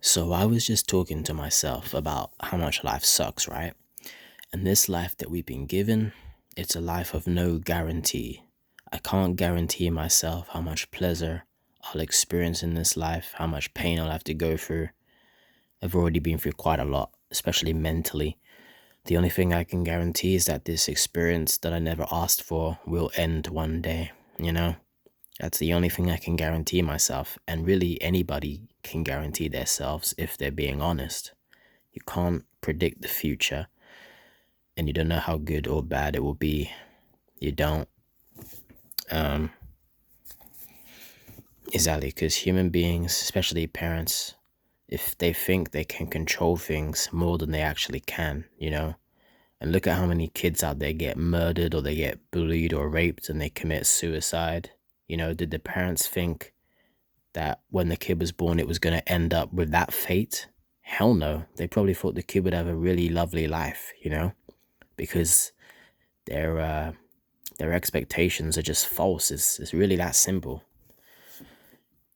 So I was just talking to myself about how much life sucks, right? And this life that we've been given, it's a life of no guarantee. I can't guarantee myself how much pleasure I'll experience in this life, how much pain I'll have to go through. I've already been through quite a lot, especially mentally. The only thing I can guarantee is that this experience that I never asked for will end one day, you know? That's the only thing I can guarantee myself, and really anybody can guarantee themselves if they're being honest. You can't predict the future, and you don't know how good or bad it will be. You don't. Um, exactly, because human beings, especially parents, if they think they can control things more than they actually can, and look at how many kids out there get murdered or they get bullied or raped and they commit suicide. Did the parents think that when the kid was born it was going to end up with that fate? Hell no. They probably thought the kid would have a really lovely life, because their their expectations are just false. It's really that simple.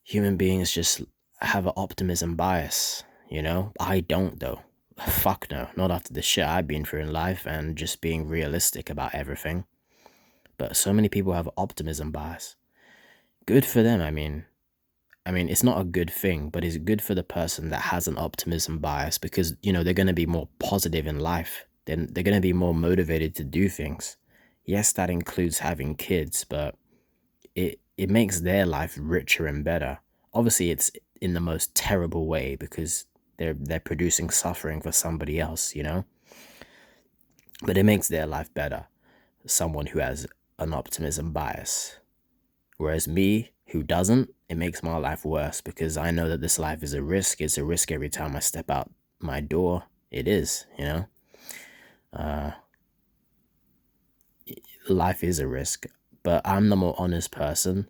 Human beings just have an optimism bias, I don't though. Fuck no, not after the shit I've been through in life and just being realistic about everything. But so many people have optimism bias. Good for them. I mean, it's not a good thing, but it's good for the person that has an optimism bias because, they're going to be more positive in life. Then they're going to be more motivated to do things. Yes, that includes having kids, but it makes their life richer and better. Obviously, it's in the most terrible way because they're producing suffering for somebody else, But it makes their life better. Someone who has an optimism bias. Whereas me, who doesn't, it makes my life worse because I know that this life is a risk. It's a risk every time I step out my door. It is. Uh, Life is a risk. But I'm the more honest person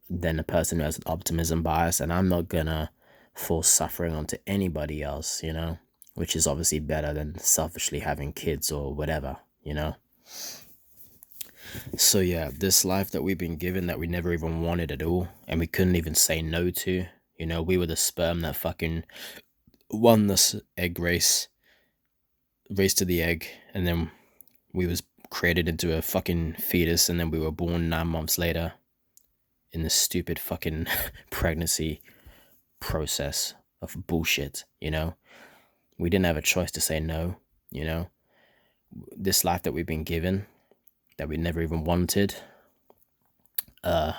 than a person who has an optimism bias, and I'm not gonna force suffering onto anybody else, which is obviously better than selfishly having kids or whatever. So yeah, this life that we've been given that we never even wanted at all, and we couldn't even say no to. We were the sperm that fucking won this egg race to the egg, and then we was created into a fucking fetus, and then we were born 9 months later in this stupid fucking pregnancy process of bullshit. We didn't have a choice to say no. You know, this life that we've been given that we never even wanted, uh,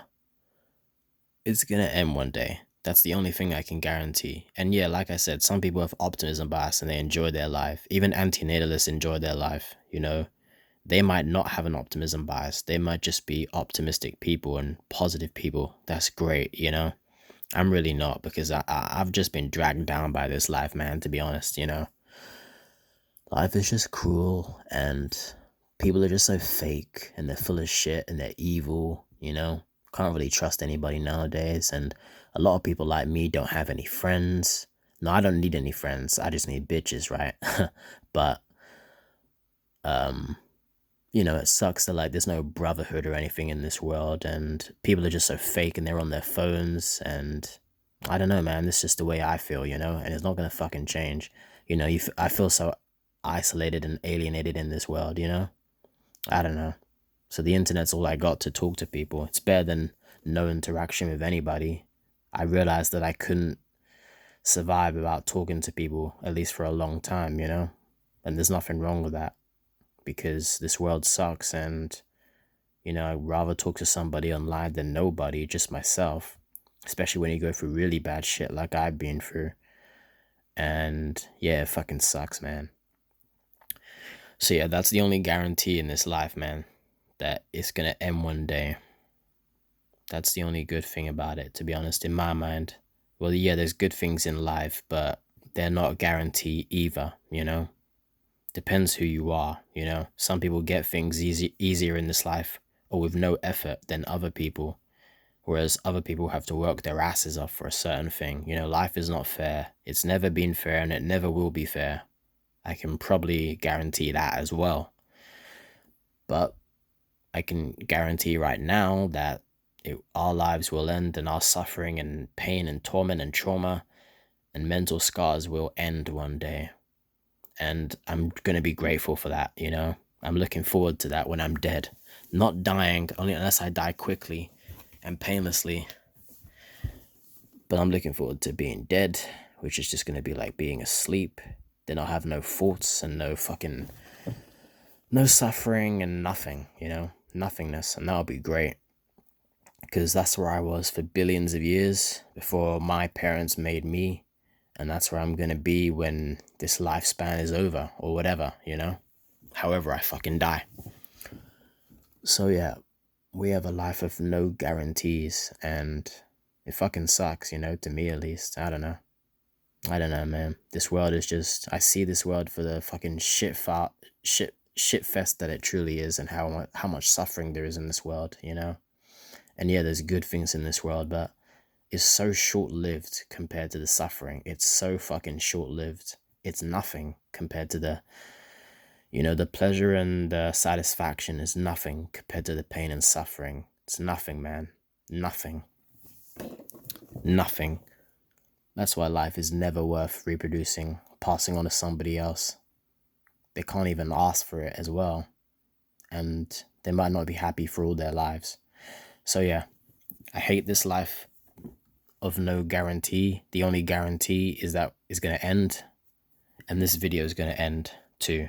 it's gonna end one day. That's the only thing I can guarantee. And yeah, like I said, some people have optimism bias and they enjoy their life. Even antinatalists enjoy their life. They might not have an optimism bias. They might just be optimistic people and positive people. That's great. I'm really not because I've just been dragged down by this life, man, to be honest. Life is just cruel and people are just so fake and they're full of shit and they're evil. Can't really trust anybody nowadays. And a lot of people like me don't have any friends. No, I don't need any friends. I just need bitches, right? But, um, it sucks that like there's no brotherhood or anything in this world and people are just so fake and they're on their phones and I don't know, man. This is just the way I feel, and it's not gonna fucking change. I feel so isolated and alienated in this world. I don't know. So the internet's all I got to talk to people. It's better than no interaction with anybody. I realized that I couldn't survive without talking to people, at least for a long time. And there's nothing wrong with that because this world sucks and, I'd rather talk to somebody online than nobody, just myself, especially when you go through really bad shit like I've been through. And yeah, it fucking sucks, man. So yeah, that's the only guarantee in this life, man, that it's gonna end one day. That's the only good thing about it, to be honest, in my mind. Well, yeah, there's good things in life, but they're not a guarantee either. Depends who you are. Some people get things easier in this life or with no effort than other people, whereas other people have to work their asses off for a certain thing. Life is not fair. It's never been fair and it never will be fair. I can probably guarantee that as well. But I can guarantee right now that our lives will end and our suffering and pain and torment and trauma and mental scars will end one day. And I'm going to be grateful for that, you know? I'm looking forward to that when I'm dead. Not dying, only unless I die quickly and painlessly. But I'm looking forward to being dead, which is just going to be like being asleep. Then I'll have no thoughts and no suffering and nothing, you know? Nothingness. And that'll be great. Because that's where I was for billions of years before my parents made me. And that's where I'm going to be when this lifespan is over or whatever, you know? However I fucking die. So yeah, we have a life of no guarantees, and it fucking sucks, you know, to me at least. I don't know, man. This world is just, I see this world for the fucking shit fest that it truly is, and how much suffering there is in this world, you know? And yeah, there's good things in this world, but it's so short-lived compared to the suffering. It's so fucking short-lived. It's nothing compared to the, you know, the pleasure and the satisfaction is nothing compared to the pain and suffering. It's nothing, man. Nothing. Nothing. That's why life is never worth reproducing, passing on to somebody else. They can't even ask for it as well. And they might not be happy for all their lives. So yeah, I hate this life of no guarantee. The only guarantee is that it's going to end. And this video is going to end too.